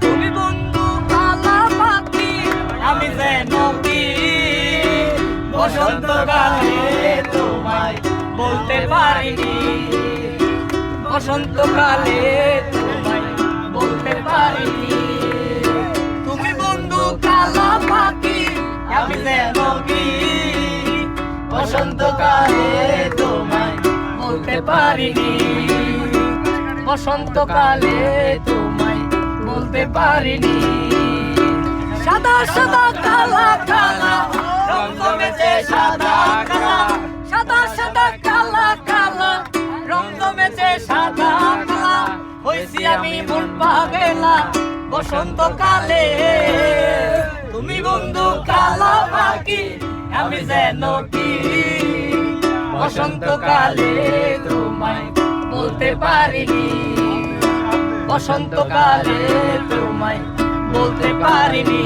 তুমি বন্ধু কালা পাখি আমি যেন কি বসন্তকালে তোমায় বলতে পারিনি, বসন্তকালে তোমায় বলতে পারিনি। তুমি বন্ধু কালা পাখি আমি যেন কি বসন্তকালে তোমায় বলতে পারিনি, বসন্তকালে তোমায় বলতে পারিনি। সাদা সাদা কালা কালা রং জমেছে সাদা কালা, সাদা সাদা কালা কালা রং জমেছে সাদা কালা। হইছি আমি মন পাগলা বসন্তকালে, তুমি বন্ধু কালা পাখি আমি যেন কি বসন্তকালে তোমায় বলতে পারিনি, বসন্তকালে তোমায় বলতে পারিনি।